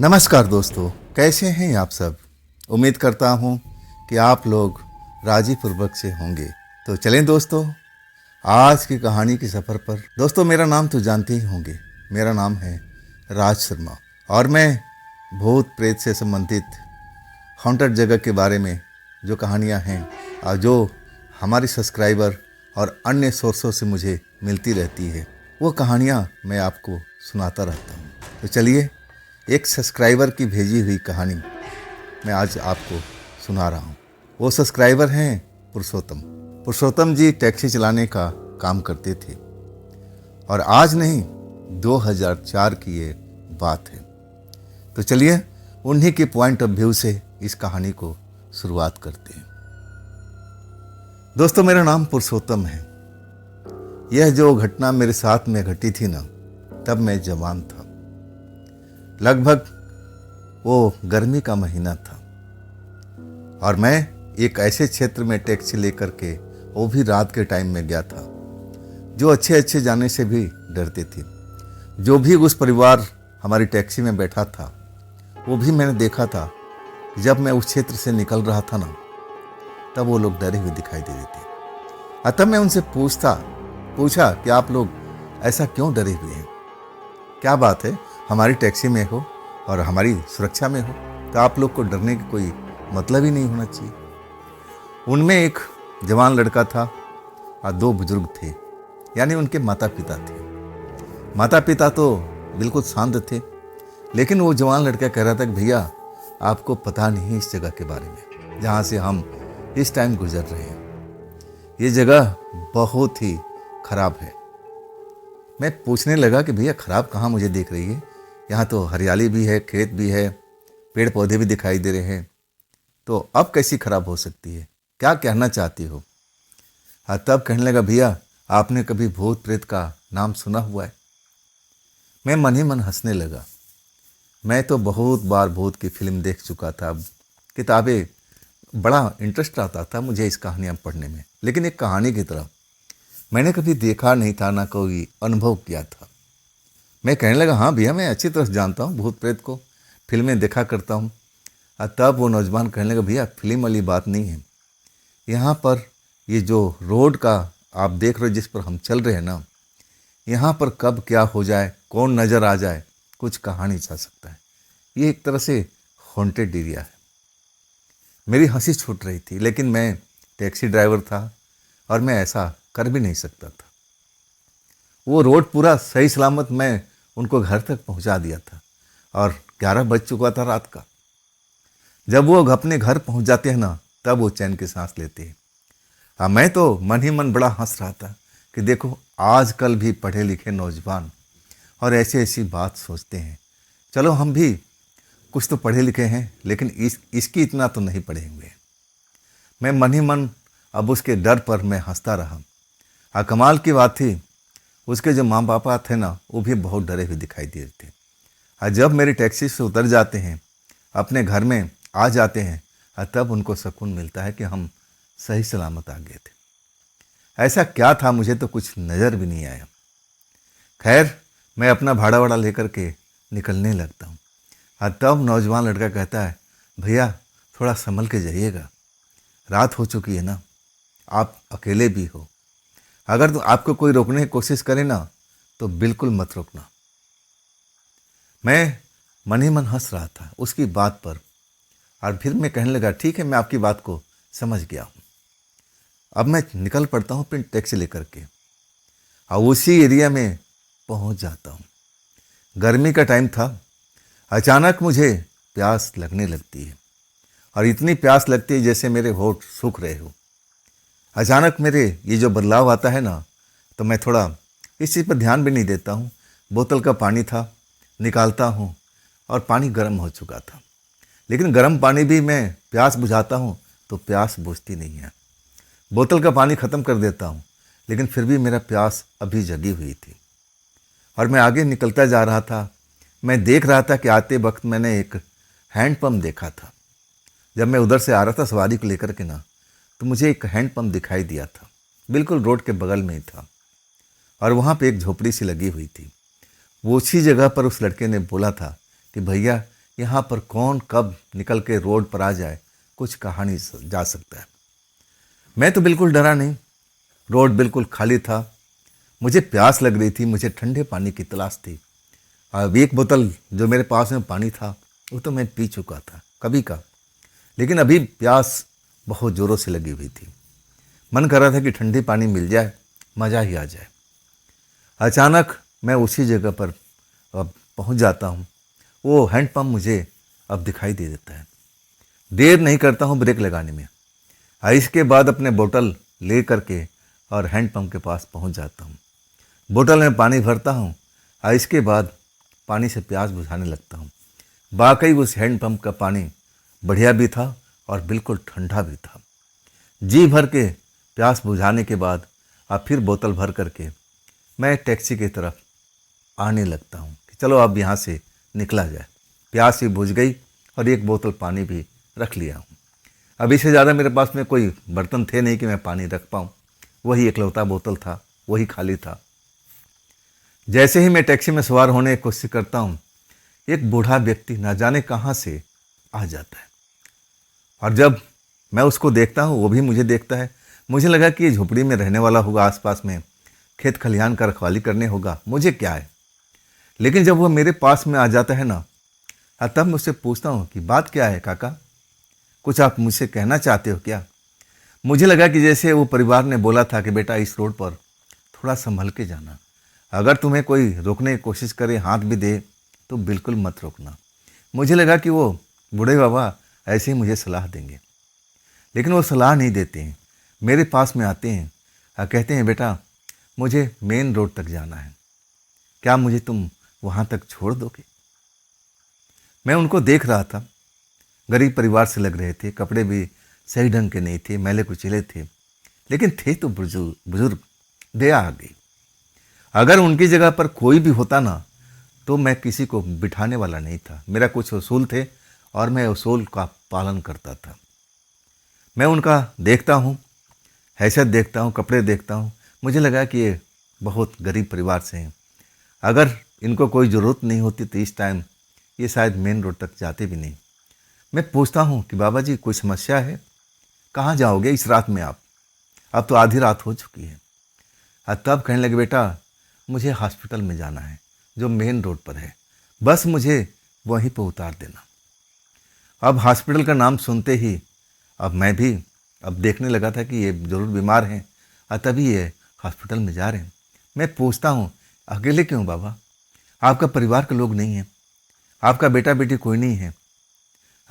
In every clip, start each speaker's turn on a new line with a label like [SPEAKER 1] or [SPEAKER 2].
[SPEAKER 1] नमस्कार दोस्तों, कैसे हैं आप सब। उम्मीद करता हूं कि आप लोग राजी पूर्वक से होंगे। तो चलें दोस्तों, आज की कहानी के सफ़र पर। दोस्तों, मेरा नाम तो जानते ही होंगे। मेरा नाम है राज शर्मा और मैं भूत प्रेत से संबंधित हॉन्टेड जगह के बारे में जो कहानियां हैं और जो हमारे सब्सक्राइबर और अन्य सोर्सों से मुझे मिलती रहती है, वो कहानियां मैं आपको सुनाता रहता हूँ। तो चलिए, एक सब्सक्राइबर की भेजी हुई कहानी मैं आज आपको सुना रहा हूँ। वो सब्सक्राइबर हैं पुरुषोत्तम। पुरुषोत्तम जी टैक्सी चलाने का काम करते थे और आज नहीं 2004 की ये बात है। तो चलिए, उन्हीं के पॉइंट ऑफ व्यू से इस कहानी को शुरुआत करते हैं। दोस्तों, मेरा नाम पुरुषोत्तम है। यह जो घटना मेरे साथ में घटी थी ना, तब मैं जवान था। लगभग वो गर्मी का महीना था और मैं एक ऐसे क्षेत्र में टैक्सी लेकर के, वो भी रात के टाइम में गया था, जो अच्छे अच्छे जाने से भी डरते थे। जो भी उस परिवार हमारी टैक्सी में बैठा था, वो भी मैंने देखा था। जब मैं उस क्षेत्र से निकल रहा था ना, तब वो लोग डरे हुए दिखाई दे रहे थे। अतः मैं उनसे पूछा कि आप लोग ऐसा क्यों डरे हुए हैं? क्या बात है, हमारी टैक्सी में हो और हमारी सुरक्षा में हो, तो आप लोग को डरने की कोई मतलब ही नहीं होना चाहिए। उनमें एक जवान लड़का था और दो बुजुर्ग थे, यानी उनके माता पिता थे। माता पिता तो बिल्कुल शांत थे, लेकिन वो जवान लड़का कह रहा था कि भैया, आपको पता नहीं इस जगह के बारे में जहाँ से हम इस टाइम गुजर रहे हैं। ये जगह बहुत ही खराब है। मैं पूछने लगा कि भैया, खराब कहाँ मुझे दिख रही है? यहाँ तो हरियाली भी है, खेत भी है, पेड़ पौधे भी दिखाई दे रहे हैं, तो अब कैसी खराब हो सकती है? क्या कहना चाहती हो? हाँ, तब कहने लगा, भैया, आपने कभी भूत प्रेत का नाम सुना हुआ है? मैं मन ही मन हंसने लगा। मैं तो बहुत बार भूत की फिल्म देख चुका था, किताबें, बड़ा इंटरेस्ट आता था मुझे इस कहानियाँ पढ़ने में, लेकिन एक कहानी की तरह मैंने कभी देखा नहीं था, ना कोई अनुभव किया था। मैं कहने लगा, हाँ भैया, मैं अच्छी तरह जानता हूँ भूत प्रेत को, फिल्में देखा करता हूँ। तब वो नौजवान कहने लगा, भैया, फिल्म वाली बात नहीं है। यहाँ पर ये जो रोड का आप देख रहे हो, जिस पर हम चल रहे हैं ना, यहाँ पर कब क्या हो जाए, कौन नज़र आ जाए, कुछ कहा नहीं जा सकता है। ये एक तरह से हॉन्टेड एरिया है। मेरी हंसी छूट रही थी, लेकिन मैं टैक्सी ड्राइवर था और मैं ऐसा कर भी नहीं सकता था। वो रोड पूरा सही सलामत मैं उनको घर तक पहुंचा दिया था और 11 बज चुका था रात का। जब वो अपने घर पहुंच जाते हैं ना, तब वो चैन की सांस लेते हैं। हाँ, मैं तो मन ही मन बड़ा हंस रहा था कि देखो, आजकल भी पढ़े लिखे नौजवान और ऐसी ऐसी बात सोचते हैं। चलो, हम भी कुछ तो पढ़े लिखे हैं, लेकिन इसकी इतना तो नहीं पढ़े हुए। मैं मन ही मन अब उसके डर पर मैं हंसता रहा। कमाल की बात थी, उसके जो माँ बापा थे ना, वो भी बहुत डरे हुए दिखाई दे रहे थे। जब मेरी टैक्सी से उतर जाते हैं, अपने घर में आ जाते हैं, तब उनको सुकून मिलता है कि हम सही सलामत आ गए थे। ऐसा क्या था, मुझे तो कुछ नज़र भी नहीं आया। खैर, मैं अपना भाड़ा वाड़ा लेकर के निकलने लगता हूँ। तब नौजवान लड़का कहता है, भैया, थोड़ा संभल के जाइएगा, रात हो चुकी है ना, आप अकेले भी हो। अगर तो आपको कोई रोकने की कोशिश करे ना, तो बिल्कुल मत रोकना। मैं मन ही मन हंस रहा था उसकी बात पर और फिर मैं कहने लगा, ठीक है, मैं आपकी बात को समझ गया हूँ। अब मैं निकल पड़ता हूँ फिर टैक्सी लेकर के और उसी एरिया में पहुँच जाता हूँ। गर्मी का टाइम था। अचानक मुझे प्यास लगने लगती है और इतनी प्यास लगती है जैसे मेरे होंठ सूख रहे हो। अचानक मेरे ये जो बदलाव आता है ना, तो मैं थोड़ा इस चीज़ पर ध्यान भी नहीं देता हूँ। बोतल का पानी था, निकालता हूँ और पानी गर्म हो चुका था, लेकिन गर्म पानी भी मैं प्यास बुझाता हूँ तो प्यास बुझती नहीं है। बोतल का पानी ख़त्म कर देता हूँ, लेकिन फिर भी मेरा प्यास अभी जगी हुई थी और मैं आगे निकलता जा रहा था। मैं देख रहा था कि आते वक्त मैंने एक हैंडपम्प देखा था। जब मैं उधर से आ रहा था सवारी को लेकर के ना, तो मुझे एक हैंडपम्प दिखाई दिया था, बिल्कुल रोड के बगल में ही था और वहाँ पे एक झोपड़ी सी लगी हुई थी। वो उसी जगह पर उस लड़के ने बोला था कि भैया, यहाँ पर कौन कब निकल के रोड पर आ जाए कुछ कहा नहीं जा सकता है। मैं तो बिल्कुल डरा नहीं। रोड बिल्कुल खाली था। मुझे प्यास लग रही थी, मुझे ठंडे पानी की तलाश थी। अब एक बोतल जो मेरे पास में पानी था वो तो मैं पी चुका था कभी का, लेकिन अभी प्यास बहुत ज़ोरों से लगी हुई थी। मन कर रहा था कि ठंडी पानी मिल जाए, मज़ा ही आ जाए। अचानक मैं उसी जगह पर अब पहुंच जाता हूं। वो हैंडपम्प मुझे अब दिखाई दे देता है। देर नहीं करता हूं ब्रेक लगाने में। इसके बाद अपने बोतल ले करके और हैंडपम्प के पास पहुंच जाता हूं। बोतल में पानी भरता हूं और इसके बाद पानी से प्यास बुझाने लगता हूं। वाकई उस हैंडपम्प का पानी बढ़िया भी था और बिल्कुल ठंडा भी था। जी भर के प्यास बुझाने के बाद अब फिर बोतल भर करके मैं टैक्सी की तरफ आने लगता हूँ कि चलो अब यहाँ से निकला जाए। प्यास भी बुझ गई और एक बोतल पानी भी रख लिया हूँ। अब इससे ज़्यादा मेरे पास में कोई बर्तन थे नहीं कि मैं पानी रख पाऊँ। वही इकलौता बोतल था, वही खाली था। जैसे ही मैं टैक्सी में सवार होने की कोशिश करता हूँ, एक बूढ़ा व्यक्ति ना जाने कहाँ से आ जाता है और जब मैं उसको देखता हूँ वो भी मुझे देखता है। मुझे लगा कि ये झोपड़ी में रहने वाला होगा, आसपास में खेत खलिहान का रखवाली करने होगा, मुझे क्या है। लेकिन जब वो मेरे पास में आ जाता है ना, तब मैं उससे पूछता हूँ कि बात क्या है काका, कुछ आप मुझसे कहना चाहते हो क्या। मुझे लगा कि जैसे वो परिवार ने बोला था कि बेटा इस रोड पर थोड़ा संभल के जाना, अगर तुम्हें कोई रोकने की कोशिश करे, हाथ भी दे तो बिल्कुल मत रोकना। मुझे लगा कि वो बूढ़े बाबा ऐसे ही मुझे सलाह देंगे, लेकिन वो सलाह नहीं देते हैं। मेरे पास में आते हैं और कहते हैं बेटा मुझे मेन रोड तक जाना है, क्या मुझे तुम वहाँ तक छोड़ दोगे। मैं उनको देख रहा था। गरीब परिवार से लग रहे थे, कपड़े भी सही ढंग के नहीं थे, मैले कुचले थे, लेकिन थे तो बुजुर्ग। दया आ गई। अगर उनकी जगह पर कोई भी होता ना तो मैं किसी को बिठाने वाला नहीं था। मेरा कुछ उसूल थे और मैं उसूल का पालन करता था। मैं उनका देखता हूँ, हैसियत देखता हूँ, कपड़े देखता हूँ। मुझे लगा कि ये बहुत गरीब परिवार से हैं। अगर इनको कोई ज़रूरत नहीं होती तो इस टाइम ये शायद मेन रोड तक जाते भी नहीं। मैं पूछता हूँ कि बाबा जी कोई समस्या है, कहाँ जाओगे इस रात में आप, अब तो आधी रात हो चुकी है। तब कहने लगे बेटा मुझे हॉस्पिटल में जाना है जो मेन रोड पर है, बस मुझे वहीं पर उतार देना। अब हॉस्पिटल का नाम सुनते ही अब मैं भी अब देखने लगा था कि ये ज़रूर बीमार हैं और तभी ये हॉस्पिटल में जा रहे हैं। मैं पूछता हूँ अकेले क्यों बाबा, आपका परिवार के लोग नहीं हैं, आपका बेटा बेटी कोई नहीं है।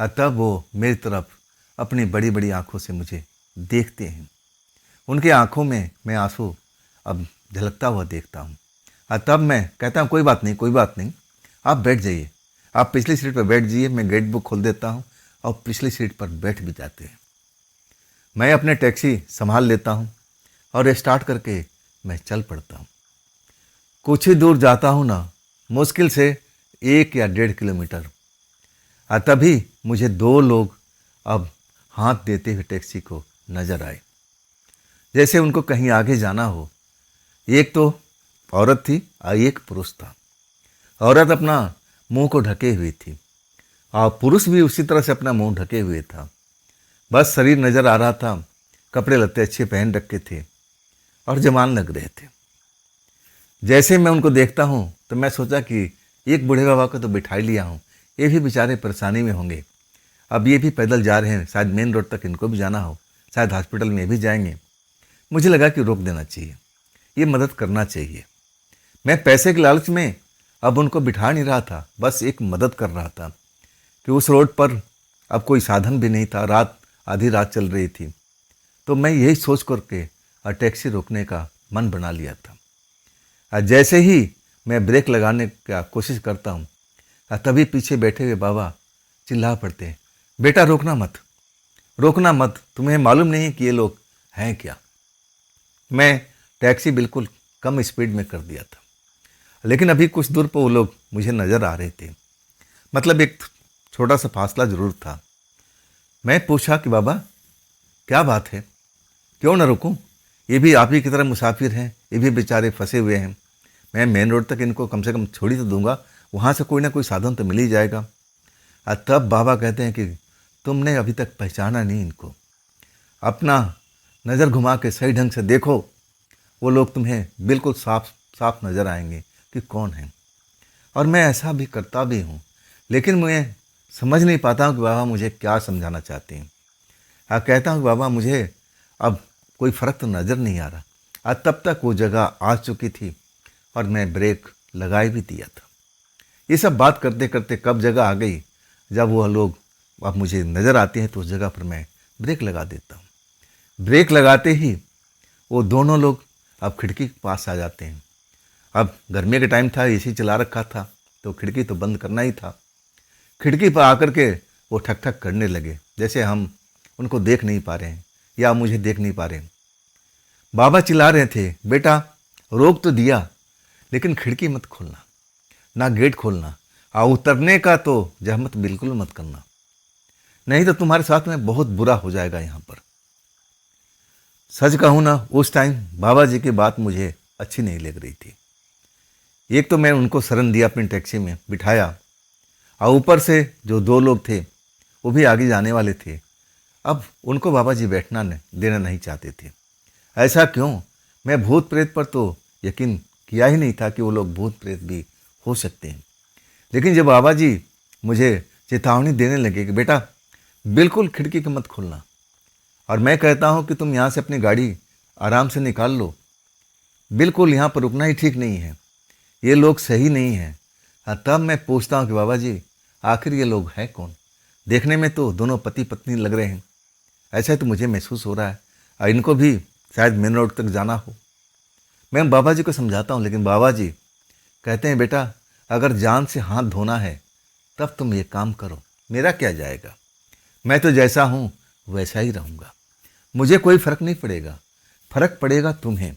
[SPEAKER 1] तब वो मेरी तरफ अपनी बड़ी बड़ी आंखों से मुझे देखते हैं। उनके आंखों में मैं आंसू अब झलकता हुआ देखता हूँ। तब मैं कहता हूँ कोई बात नहीं, कोई बात नहीं, आप बैठ जाइए, आप पिछली सीट पर बैठ जाइए, मैं गेट बुक खोल देता हूँ और पिछली सीट पर बैठ भी जाते हैं। मैं अपने टैक्सी संभाल लेता हूँ और स्टार्ट करके मैं चल पड़ता हूँ। कुछ ही दूर जाता हूँ ना, मुश्किल से 1 या 1.5 किलोमीटर, तभी मुझे 2 लोग अब हाथ देते हुए टैक्सी को नजर आए, जैसे उनको कहीं आगे जाना हो। एक तो औरत थी और एक पुरुष था। औरत अपना मुंह को ढके हुई थी और पुरुष भी उसी तरह से अपना मुंह ढके हुए था। बस शरीर नजर आ रहा था, कपड़े लत्ते अच्छे पहन रखे थे और जवान लग रहे थे। जैसे मैं उनको देखता हूँ तो मैं सोचा कि एक बूढ़े बाबा को तो बिठा ही लिया हूँ, ये भी बेचारे परेशानी में होंगे, अब ये भी पैदल जा रहे हैं, शायद मेन रोड तक इनको भी जाना हो, शायद हॉस्पिटल में भी जाएंगे। मुझे लगा कि रोक देना चाहिए, ये मदद करना चाहिए। मैं पैसे के लालच में अब उनको बिठा नहीं रहा था, बस एक मदद कर रहा था कि उस रोड पर अब कोई साधन भी नहीं था, रात आधी रात चल रही थी। तो मैं यही सोच करके टैक्सी रोकने का मन बना लिया था। जैसे ही मैं ब्रेक लगाने का कोशिश करता हूँ तभी पीछे बैठे हुए बाबा चिल्ला पड़ते हैं, बेटा रोकना मत, रोकना मत, तुम्हें मालूम नहीं कि ये लोग हैं क्या। मैं टैक्सी बिल्कुल कम स्पीड में कर दिया था, लेकिन अभी कुछ दूर पर वो लोग मुझे नज़र आ रहे थे, मतलब एक छोटा सा फासला ज़रूर था। मैं पूछा कि बाबा क्या बात है, क्यों ना रुकूं, ये भी आप ही की तरह मुसाफिर हैं, ये भी बेचारे फंसे हुए हैं। मैं मेन रोड तक इनको कम से कम छोड़ ही तो दूंगा, वहाँ से कोई ना कोई साधन तो मिल ही जाएगा। और तब बाबा कहते हैं कि तुमने अभी तक पहचाना नहीं इनको, अपना नज़र घुमा के सही ढंग से देखो, वो लोग तुम्हें बिल्कुल साफ साफ नज़र आएंगे कि कौन है। और मैं ऐसा भी करता भी हूँ, लेकिन मैं समझ नहीं पाता हूँ कि बाबा मुझे क्या समझाना चाहते हैं। कहता हूँ बाबा मुझे अब कोई फ़र्क तो नज़र नहीं आ रहा। और तब तक वो जगह आ चुकी थी और मैं ब्रेक लगा भी दिया था। ये सब बात करते करते कब जगह आ गई जब वो लोग अब मुझे नज़र आते हैं तो उस जगह पर मैं ब्रेक लगा देता हूँ। ब्रेक लगाते ही वो दोनों लोग अब खिड़की के पास आ जाते हैं। अब गर्मी का टाइम था, एसी चला रखा था, तो खिड़की तो बंद करना ही था। खिड़की पर आकर के वो ठक ठक करने लगे, जैसे हम उनको देख नहीं पा रहे हैं या मुझे देख नहीं पा रहे हैं। बाबा चिल्ला रहे थे, बेटा रोक तो दिया, लेकिन खिड़की मत खोलना, ना गेट खोलना, और उतरने का तो जहमत बिल्कुल मत करना, नहीं तो तुम्हारे साथ में बहुत बुरा हो जाएगा यहाँ पर। सच कहूँ ना, उस टाइम बाबा जी की बात मुझे अच्छी नहीं लग रही थी। एक तो मैं उनको शरण दिया, अपनी टैक्सी में बिठाया, और ऊपर से जो दो लोग थे वो भी आगे जाने वाले थे। अब उनको बाबा जी बैठना देना नहीं चाहते थे। ऐसा क्यों? मैं भूत प्रेत पर तो यकीन किया ही नहीं था कि वो लोग भूत प्रेत भी हो सकते हैं। लेकिन जब बाबा जी मुझे चेतावनी देने लगे कि बेटा बिल्कुल खिड़की को मत खोलना, और मैं कहता हूँ कि तुम यहाँ से अपनी गाड़ी आराम से निकाल लो, बिल्कुल यहाँ पर रुकना ही ठीक नहीं है, ये लोग सही नहीं हैं। तब मैं पूछता हूँ कि बाबा जी आखिर ये लोग हैं कौन? देखने में तो दोनों पति पत्नी लग रहे हैं, ऐसा तो मुझे महसूस हो रहा है, और इनको भी शायद मेन रोड तक जाना हो। मैं बाबा जी को समझाता हूँ, लेकिन बाबा जी कहते हैं बेटा अगर जान से हाथ धोना है तब तुम ये काम करो, मेरा क्या जाएगा, मैं तो जैसा हूँ वैसा ही रहूँगा, मुझे कोई फ़र्क नहीं पड़ेगा, फ़र्क पड़ेगा तुम्हें।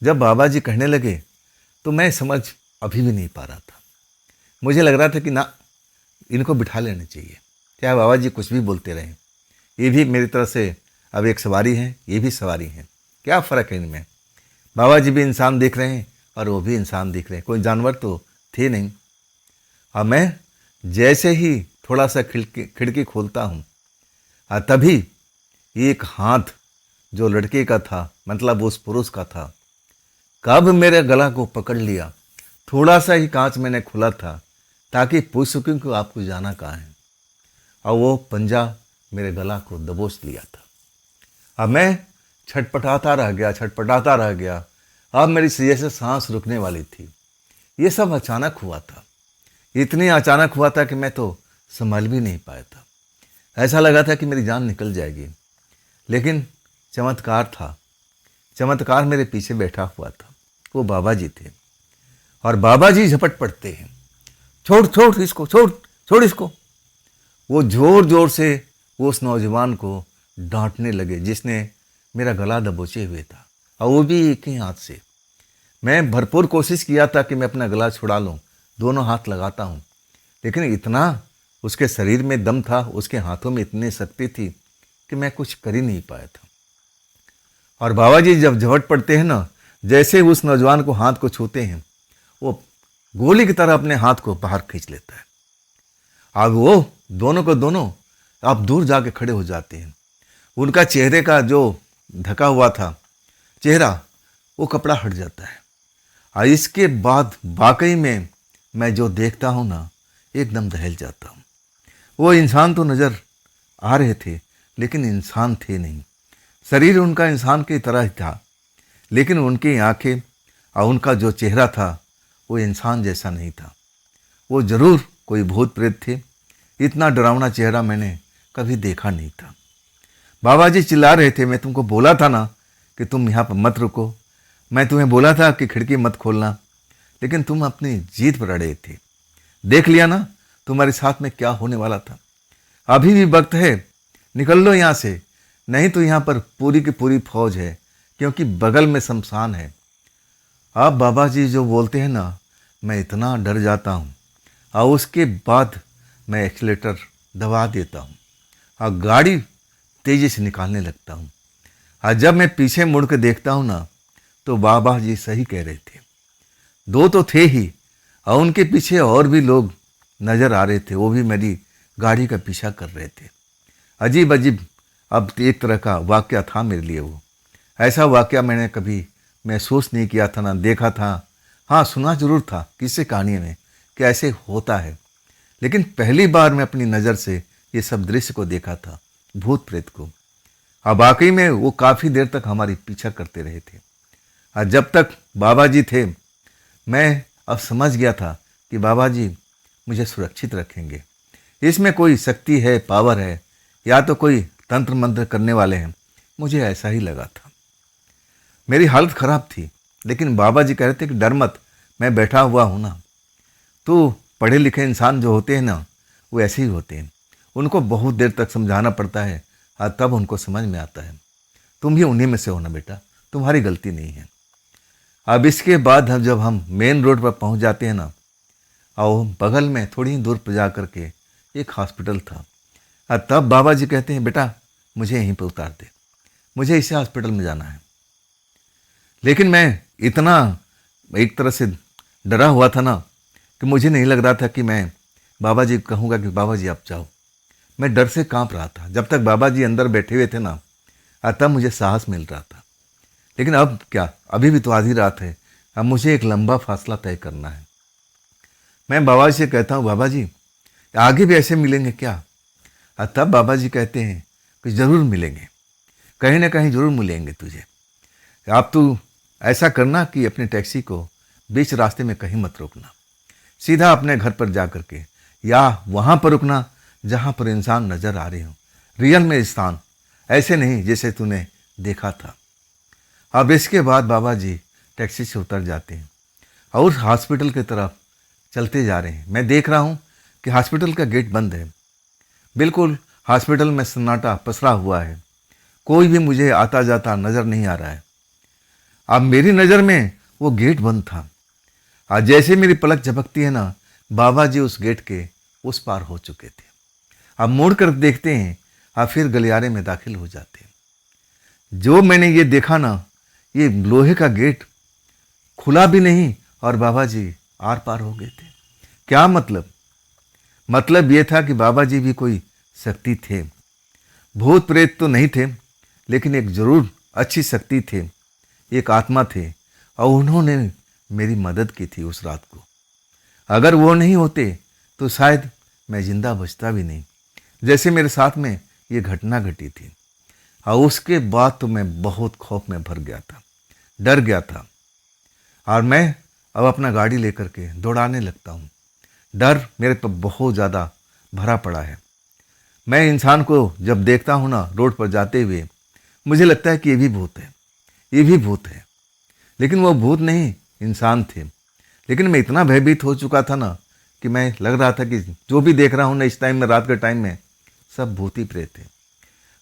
[SPEAKER 1] जब बाबा जी कहने लगे तो मैं समझ अभी भी नहीं पा रहा था। मुझे लग रहा था कि ना, इनको बिठा लेना चाहिए, चाहे बाबा जी कुछ भी बोलते रहें, ये भी मेरी तरह से अब एक सवारी है, ये भी सवारी है, क्या फ़र्क है इनमें। बाबा जी भी इंसान दिख रहे हैं और वो भी इंसान दिख रहे हैं, कोई जानवर तो थे नहीं। और मैं जैसे ही थोड़ा सा खिड़की खोलता हूँ, तभी एक हाथ जो लड़के का था, मतलब उस पुरुष का था, कब मेरे गला को पकड़ लिया। थोड़ा सा ही कांच मैंने खुला था ताकि पूछ सकूं कि आपको जाना कहाँ है, और वो पंजा मेरे गला को दबोच लिया था। अब मैं छटपटाता रह गया। अब मेरी जैसे सांस रुकने वाली थी। ये सब अचानक हुआ था, इतनी अचानक हुआ था कि मैं तो संभल भी नहीं पाया था। ऐसा लगा था कि मेरी जान निकल जाएगी। लेकिन चमत्कार था, चमत्कार मेरे पीछे बैठा हुआ था, वो बाबा जी थे। और बाबा जी झपट पड़ते हैं, छोड़ इसको, छोड़ इसको। वो जोर जोर से उस नौजवान को डांटने लगे जिसने मेरा गला दबोचे हुए था, और वो भी एक ही हाथ से। मैं भरपूर कोशिश किया था कि मैं अपना गला छुड़ा लूं, दोनों हाथ लगाता हूं, लेकिन इतना उसके शरीर में दम था, उसके हाथों में इतनी शक्ति थी कि मैं कुछ कर ही नहीं पाया था। और बाबा जी जब झपट पड़ते हैं ना, जैसे उस नौजवान को हाथ को छूते हैं, वो गोली की तरह अपने हाथ को बाहर खींच लेता है। अब वो दोनों को दोनों आप दूर जाके खड़े हो जाते हैं। उनका चेहरे का जो ढका हुआ था चेहरा, वो कपड़ा हट जाता है। और इसके बाद वाकई में मैं जो देखता हूँ ना, एकदम दहल जाता हूँ। वो इंसान तो नज़र आ रहे थे, लेकिन इंसान थे नहीं। शरीर उनका इंसान की तरह ही था, लेकिन उनकी आंखें और उनका जो चेहरा था वो इंसान जैसा नहीं था। वो ज़रूर कोई भूत प्रेत थे। इतना डरावना चेहरा मैंने कभी देखा नहीं था। बाबा जी चिल्ला रहे थे, मैं तुमको बोला था ना कि तुम यहाँ पर मत रुको, मैं तुम्हें बोला था कि खिड़की मत खोलना, लेकिन तुम अपनी जीत पर अड़े थे। देख लिया ना तुम्हारे साथ में क्या होने वाला था। अभी भी वक्त है, निकल लो यहाँ से, नहीं तो यहाँ पर पूरी की पूरी फौज है, क्योंकि बगल में शमशान है। अब बाबा जी जो बोलते हैं ना, मैं इतना डर जाता हूँ, और उसके बाद मैं एक्सीलेटर दबा देता हूँ और गाड़ी तेज़ी से निकालने लगता हूँ। और जब मैं पीछे मुड़ के देखता हूँ ना, तो बाबा जी सही कह रहे थे, दो तो थे ही, और उनके पीछे और भी लोग नज़र आ रहे थे, वो भी मेरी गाड़ी का पीछा कर रहे थे। अजीब अजीब अब एक तरह का वाक़या था मेरे लिए वो। ऐसा वाक़या मैंने कभी महसूस नहीं किया था, ना देखा था। हाँ, सुना ज़रूर था किसी कहानी में कि ऐसे होता है, लेकिन पहली बार मैं अपनी नज़र से ये सब दृश्य को देखा था, भूत प्रेत को। अब वाकई में वो काफ़ी देर तक हमारी पीछा करते रहे थे। और जब तक बाबा जी थे, मैं अब समझ गया था कि बाबा जी मुझे सुरक्षित रखेंगे। इसमें कोई शक्ति है, पावर है, या तो कोई तंत्र मंत्र करने वाले हैं। मुझे ऐसा ही लगा था। मेरी हालत ख़राब थी, लेकिन बाबा जी कह रहे थे कि डर मत, मैं बैठा हुआ हूँ ना। तो पढ़े लिखे इंसान जो होते हैं ना, वो ऐसे ही होते हैं। उनको बहुत देर तक समझाना पड़ता है और तब उनको समझ में आता है। तुम भी उन्हीं में से हो ना बेटा, तुम्हारी गलती नहीं है। अब इसके बाद जब हम मेन रोड पर पहुंच जाते हैं ना, और बगल में थोड़ी ही दूर पर जा कर के एक हॉस्पिटल था, और तब बाबा जी कहते हैं बेटा मुझे यहीं पर उतार दे, मुझे इसी हॉस्पिटल में जाना है। लेकिन मैं इतना एक तरह से डरा हुआ था ना कि मुझे नहीं लग रहा था कि मैं बाबा जी को कहूँगा कि बाबा जी आप जाओ। मैं डर से कांप रहा था। जब तक बाबा जी अंदर बैठे हुए थे ना, तब मुझे साहस मिल रहा था। लेकिन अब क्या, अभी भी तो आधी रात है, अब मुझे एक लंबा फासला तय करना है। मैं बाबा जी से कहता हूँ बाबा जी आगे भी ऐसे मिलेंगे क्या? और तब बाबा जी कहते हैं कि ज़रूर मिलेंगे, कहीं ना कहीं ज़रूर मिलेंगे तुझे। आप तू ऐसा करना कि अपनी टैक्सी को बीच रास्ते में कहीं मत रोकना, सीधा अपने घर पर जा कर के, या वहाँ पर रुकना जहाँ पर इंसान नज़र आ रहे हो, रियल में स्थान, ऐसे नहीं जैसे तूने देखा था। अब इसके बाद बाबा जी टैक्सी से उतर जाते हैं और हॉस्पिटल की तरफ चलते जा रहे हैं। मैं देख रहा हूँ कि हॉस्पिटल का गेट बंद है। बिल्कुल हॉस्पिटल में सन्नाटा पसरा हुआ है, कोई भी मुझे आता जाता नज़र नहीं आ रहा है। अब मेरी नज़र में वो गेट बंद था, और जैसे मेरी पलक झपकती है ना, बाबा जी उस गेट के उस पार हो चुके थे। अब मुड़ कर देखते हैं और फिर गलियारे में दाखिल हो जाते हैं। जो मैंने ये देखा ना, ये लोहे का गेट खुला भी नहीं और बाबा जी आर पार हो गए थे। क्या मतलब? मतलब ये था कि बाबा जी भी कोई शक्ति थे। भूत प्रेत तो नहीं थे, लेकिन एक जरूर अच्छी शक्ति थे, एक आत्मा थे, और उन्होंने मेरी मदद की थी उस रात को। अगर वो नहीं होते तो शायद मैं जिंदा बचता भी नहीं, जैसे मेरे साथ में ये घटना घटी थी। और उसके बाद तो मैं बहुत खौफ में भर गया था, डर गया था, और मैं अब अपना गाड़ी लेकर के दौड़ाने लगता हूँ। डर मेरे पर बहुत ज़्यादा भरा पड़ा है। मैं इंसान को जब देखता हूँ ना रोड पर जाते हुए, मुझे लगता है कि ये भी भूत है, ये भी भूत है। लेकिन वो भूत नहीं, इंसान थे। लेकिन मैं इतना भयभीत हो चुका था ना कि मैं लग रहा था कि जो भी देख रहा हूँ ना इस टाइम में, रात के टाइम में, सब भूत ही प्रेत थे।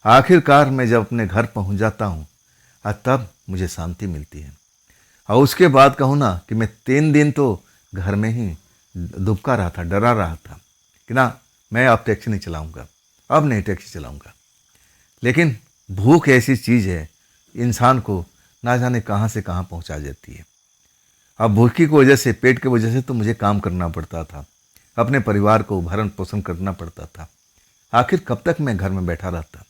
[SPEAKER 1] आखिरकार मैं जब अपने घर पहुँच जाता हूँ और तब मुझे शांति मिलती है। और उसके बाद कहूँ ना कि मैं 3 दिन तो घर में ही दुबका रहा था, डरा रहा था कि ना मैं अब टैक्सी नहीं चलाऊँगा, अब नहीं टैक्सी चलाऊँगा। लेकिन भूख ऐसी चीज़ है, इंसान को ना जाने कहाँ से कहाँ पहुँचा जाती है। अब भूखी की वजह से, पेट की वजह से तो मुझे काम करना पड़ता था, अपने परिवार को भरण पोषण करना पड़ता था। आखिर कब तक मैं घर में बैठा रहता?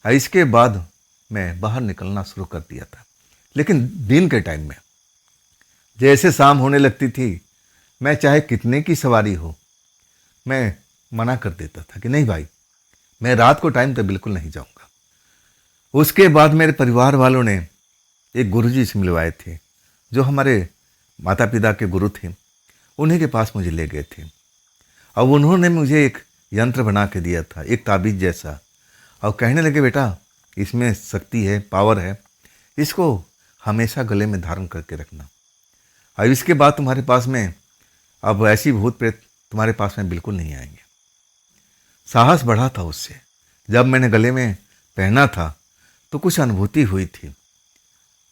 [SPEAKER 1] इसके बाद मैं बाहर निकलना शुरू कर दिया था। लेकिन दिन के टाइम में जैसे शाम होने लगती थी, मैं चाहे कितने की सवारी हो, मैं मना कर देता था कि नहीं भाई, मैं रात को टाइम तो बिल्कुल नहीं जाऊंगा। उसके बाद मेरे परिवार वालों ने एक गुरुजी से मिलवाए थे, जो हमारे माता पिता के गुरु थे। उन्हीं के पास मुझे ले गए थे, और उन्होंने मुझे एक यंत्र बना के दिया था, एक ताबीज जैसा, और कहने लगे बेटा इसमें शक्ति है, पावर है, इसको हमेशा गले में धारण करके रखना। और इसके बाद तुम्हारे पास में अब ऐसी भूत प्रेत तुम्हारे पास में बिल्कुल नहीं आएंगे। साहस बढ़ा था उससे। जब मैंने गले में पहना था तो कुछ अनुभूति हुई थी।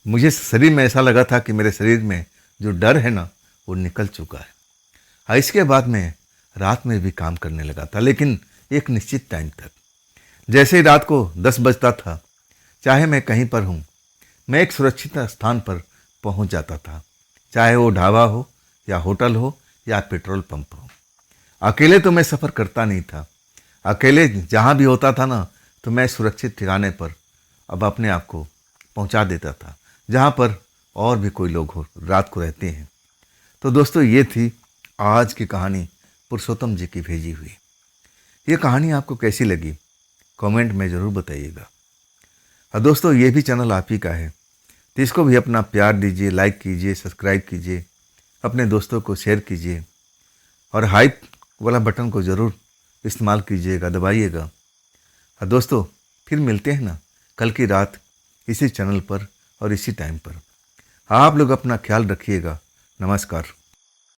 [SPEAKER 1] मुझे शरीर में ऐसा लगा था कि मेरे शरीर में जो डर है ना, वो निकल चुका है। और इसके बाद मैं रात में भी काम करने लगा था, लेकिन एक निश्चित टाइम तक। जैसे ही रात को 10 बजता था, चाहे मैं कहीं पर हूँ, मैं एक सुरक्षित स्थान पर पहुँच जाता था, चाहे वो ढाबा हो या होटल हो या पेट्रोल पंप हो। अकेले तो मैं सफ़र करता नहीं था। अकेले जहाँ भी होता था ना, तो मैं सुरक्षित ठिकाने पर अब अपने आप को पहुँचा देता था, जहाँ पर और भी कोई लोग हो रात को रहते हैं। तो दोस्तों, ये थी आज की कहानी पुरुषोत्तम जी की भेजी हुई। ये कहानी आपको कैसी लगी कमेंट में ज़रूर बताइएगा। और दोस्तों, ये भी चैनल आप ही का है, तो इसको भी अपना प्यार दीजिए, लाइक कीजिए, सब्सक्राइब कीजिए, अपने दोस्तों को शेयर कीजिए और हाइप वाला बटन को ज़रूर इस्तेमाल कीजिएगा, दबाइएगा। और दोस्तों, फिर मिलते हैं ना कल की रात इसी चैनल पर और इसी टाइम पर। आप लोग अपना ख्याल रखिएगा। नमस्कार।